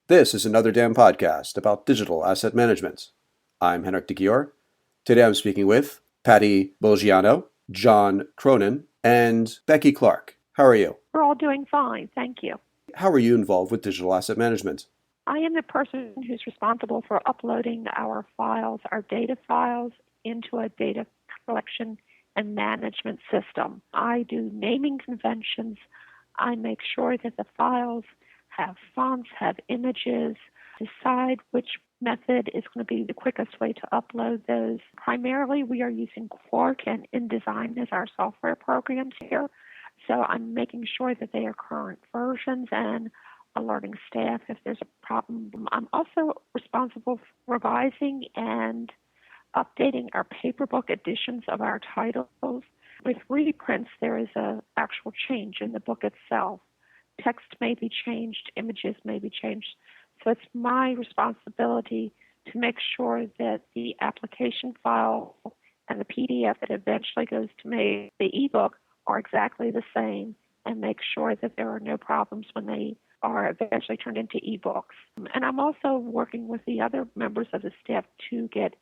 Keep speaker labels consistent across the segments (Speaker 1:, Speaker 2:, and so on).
Speaker 1: This is another damn podcast about digital asset management. I'm Henrik de Gior. Today I'm speaking with Patty Bolgiano, John Cronin, and Becky Clark. How are you?
Speaker 2: We're all doing fine, thank you.
Speaker 1: How are you involved with digital asset management?
Speaker 2: I am the person who's responsible for uploading our files, our data files, into a data collection and management system. I do naming conventions. I make sure that the files have fonts, have images, decide which method is going to be the quickest way to upload those. Primarily, we are using Quark and InDesign as our software programs here. So I'm making sure that they are current versions and alerting staff if there's a problem. I'm also responsible for revising and updating our paperback editions of our titles. With reprints, there is an actual change in the book itself. Text may be changed, images may be changed. So it's my responsibility to make sure that the application file and the PDF that eventually goes to make the ebook are exactly the same and make sure that there are no problems when they are eventually turned into ebooks. And I'm also working with the other members of the staff to get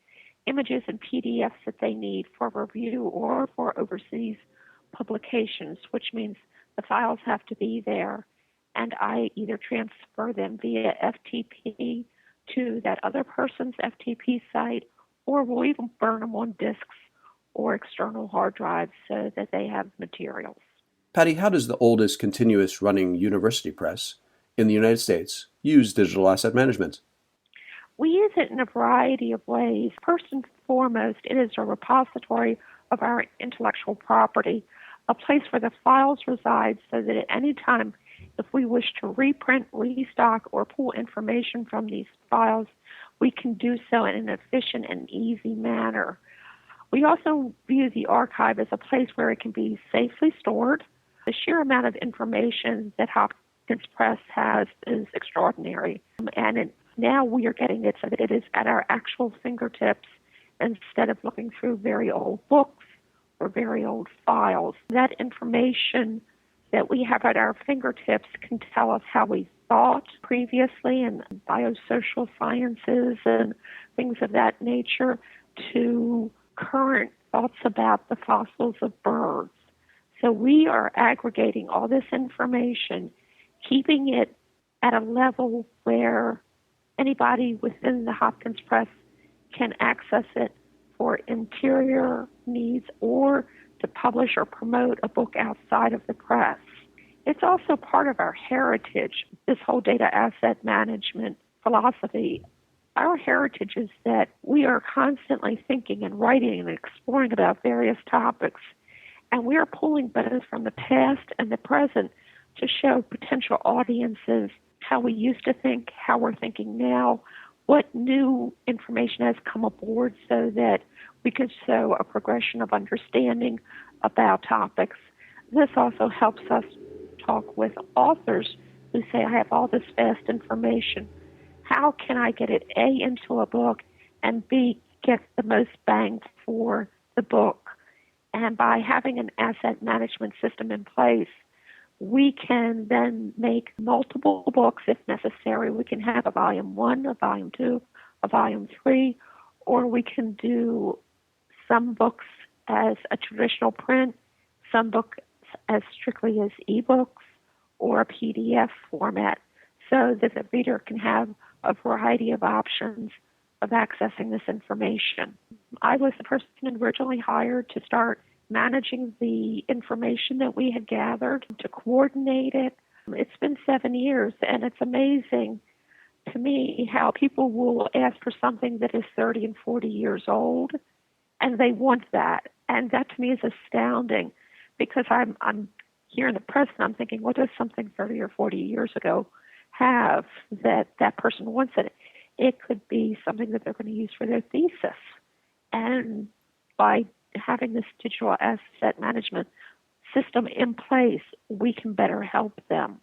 Speaker 2: images and PDFs that they need for review or for overseas publications, which means the files have to be there, and I either transfer them via FTP to that other person's FTP site, or we'll even burn them on disks or external hard drives so that they have materials.
Speaker 1: Patty, how does the oldest continuous running university press in the United States use digital asset management?
Speaker 2: We use it in a variety of ways. First and foremost, it is a repository of our intellectual property, a place where the files reside so that at any time, if we wish to reprint, restock, or pull information from these files, we can do so in an efficient and easy manner. We also view the archive as a place where it can be safely stored. The sheer amount of information that Hopkins Press has is extraordinary, and now we are getting it so that it is at our actual fingertips instead of looking through very old books or very old files. That information that we have at our fingertips can tell us how we thought previously in biosocial sciences and things of that nature to current thoughts about the fossils of birds. So we are aggregating all this information, keeping it at a level where anybody within the Hopkins Press can access it for interior needs or to publish or promote a book outside of the press. It's also part of our heritage, this whole data asset management philosophy. Our heritage is that we are constantly thinking and writing and exploring about various topics, and we are pulling both from the past and the present to show potential audiences how we used to think, how we're thinking now, what new information has come aboard so that we can show a progression of understanding about topics. This also helps us talk with authors who say, I have all this vast information. How can I get it, A, into a book, and B, get the most bang for the book? And by having an asset management system in place, we can then make multiple books if necessary. We can have a volume 1, a volume 2, a volume 3, or we can do some books as a traditional print, some books as strictly as ebooks or a PDF format, so that the reader can have a variety of options of accessing this information. I was the person originally hired to start managing the information that we had gathered, to coordinate it. It's been 7 years, and it's amazing to me how people will ask for something that is 30 and 40 years old, and they want that. And that to me is astounding, because I'm here in the present, I'm thinking, what does something 30 or 40 years ago have that person wants it? It could be something that they're going to use for their thesis. And by having this digital asset management system in place, we can better help them.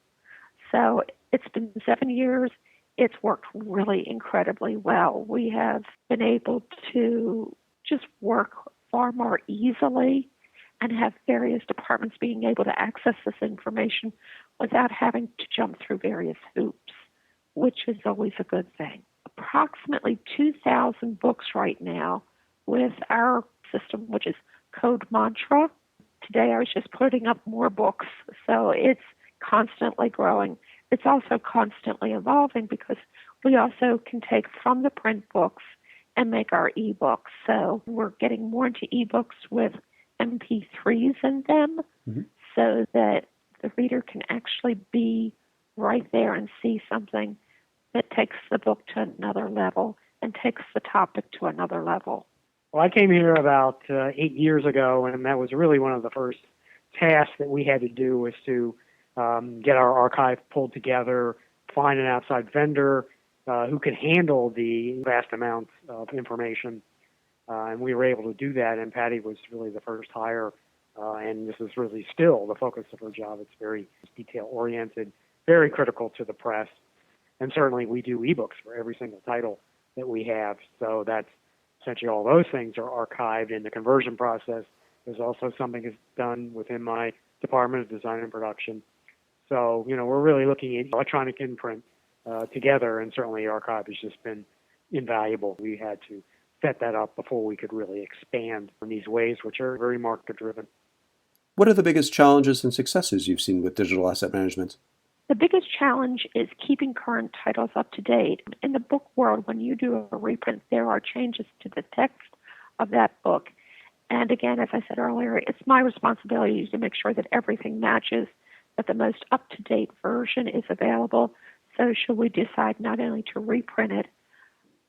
Speaker 2: So it's been 7 years. It's worked really incredibly well. We have been able to just work far more easily and have various departments being able to access this information without having to jump through various hoops. which is always a good thing. Approximately 2,000 books right now with our system, which is Code Mantra. Today I was just putting up more books, so it's constantly growing. It's also constantly evolving because we also can take from the print books and make our ebooks. So we're getting more into ebooks with MP3s in them so that the reader can actually be right there and see something that takes the book to another level and takes the topic to another level.
Speaker 3: Well, I came here about 8 years ago, and that was really one of the first tasks that we had to do was to get our archive pulled together, find an outside vendor who could handle the vast amounts of information. And we were able to do that, and Patty was really the first hire, and this is really still the focus of her job. It's very detail-oriented, very critical to the press, and certainly we do ebooks for every single title that we have, so that's essentially all those things are archived in the conversion process. There's also something that's done within my Department of Design and Production. So, we're really looking at electronic imprint together, and certainly archive has just been invaluable. We had to set that up before we could really expand in these ways, which are very market-driven.
Speaker 1: What are the biggest challenges and successes you've seen with digital asset management?
Speaker 2: The biggest challenge is keeping current titles up to date. In the book world, when you do a reprint, there are changes to the text of that book. And again, as I said earlier, it's my responsibility to make sure that everything matches, that the most up-to-date version is available. So should we decide not only to reprint it,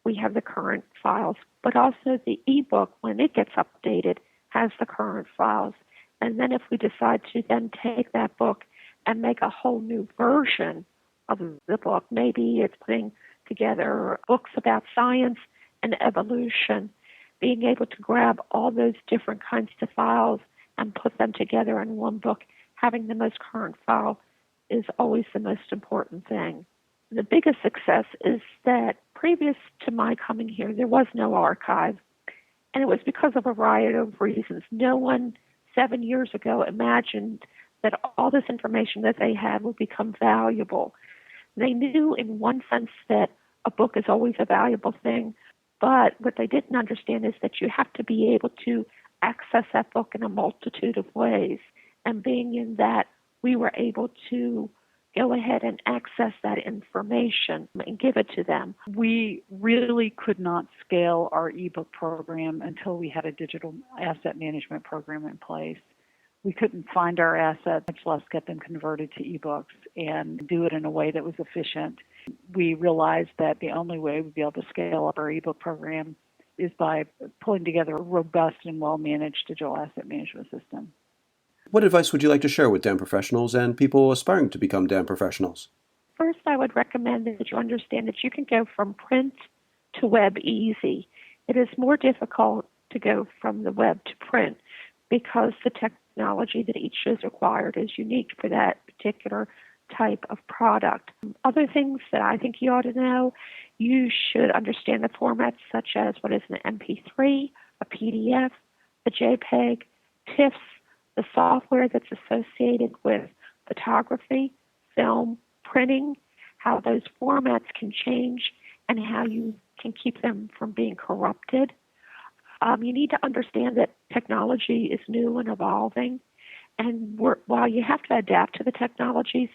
Speaker 2: we have the current files, but also the ebook, when it gets updated, has the current files. And then if we decide to then take that book and make a whole new version of the book, maybe it's putting together books about science and evolution, being able to grab all those different kinds of files and put them together in one book, having the most current file is always the most important thing. The biggest success is that previous to my coming here, there was no archive, and it was because of a variety of reasons. No one 7 years ago imagined that all this information that they had would become valuable. They knew in one sense that a book is always a valuable thing, but what they didn't understand is that you have to be able to access that book in a multitude of ways. And being in that, we were able to go ahead and access that information and give it to them.
Speaker 4: We really could not scale our ebook program until we had a digital asset management program in place. We couldn't find our assets, much less get them converted to ebooks and do it in a way that was efficient. We realized that the only way we'd be able to scale up our ebook program is by pulling together a robust and well-managed digital asset management system.
Speaker 1: What advice would you like to share with DAM professionals and people aspiring to become DAM professionals?
Speaker 2: First, I would recommend that you understand that you can go from print to web easy. It is more difficult to go from the web to print because the technology that each is required is unique for that particular type of product. Other things that I think you ought to know, you should understand the formats such as what is an MP3, a PDF, a JPEG, TIFFs, the software that's associated with photography, film, printing, how those formats can change, and how you can keep them from being corrupted. You need to understand that technology is new and evolving, and while you have to adapt to the technologies,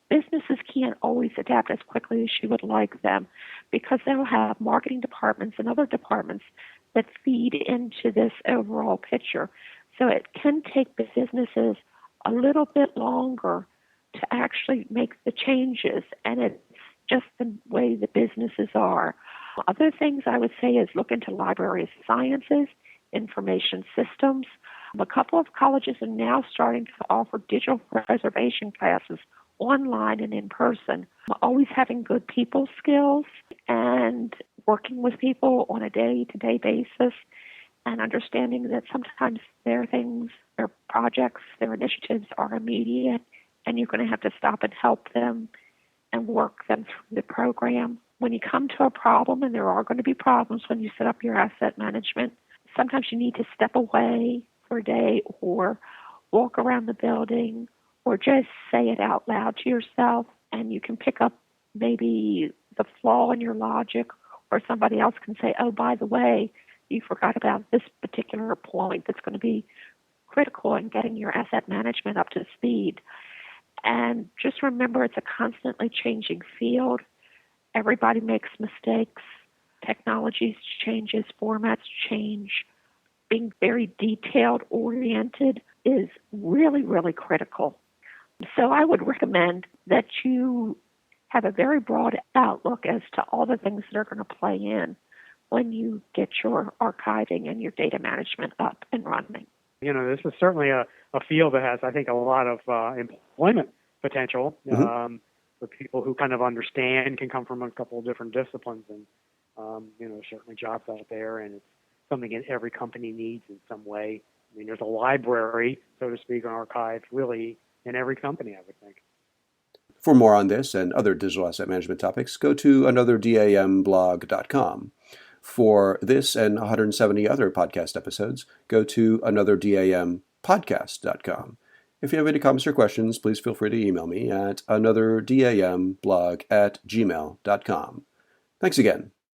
Speaker 2: businesses can't always adapt as quickly as you would like them because they'll have marketing departments and other departments that feed into this overall picture. So it can take businesses a little bit longer to actually make the changes, and it's just the way the businesses are. Other things I would say is look into library sciences, information systems. A couple of colleges are now starting to offer digital preservation classes online and in person. Always having good people skills and working with people on a day-to-day basis and understanding that sometimes their things, their projects, their initiatives are immediate, and you're going to have to stop and help them and work them through the program. When you come to a problem, and there are going to be problems when you set up your asset management, sometimes you need to step away for a day or walk around the building or just say it out loud to yourself, and you can pick up maybe the flaw in your logic, or somebody else can say, oh, by the way, you forgot about this particular point that's going to be critical in getting your asset management up to speed. And just remember, it's a constantly changing field. Everybody makes mistakes. Technology changes, formats change. Being very detailed oriented is really, really critical. So I would recommend that you have a very broad outlook as to all the things that are going to play in when you get your archiving and your data management up and running.
Speaker 3: This is certainly a field that has, I think, a lot of employment potential for people who kind of understand, can come from a couple of different disciplines. And, there's certainly jobs out there, and it's something that every company needs in some way. I mean, there's a library, so to speak, an archive, really, in every company, I would think.
Speaker 1: For more on this and other digital asset management topics, go to anotherdamblog.com. For this and 170 other podcast episodes, go to anotherdambodcast.com. If you have any comments or questions, please feel free to email me at anotherdamblog@gmail.com. Thanks again.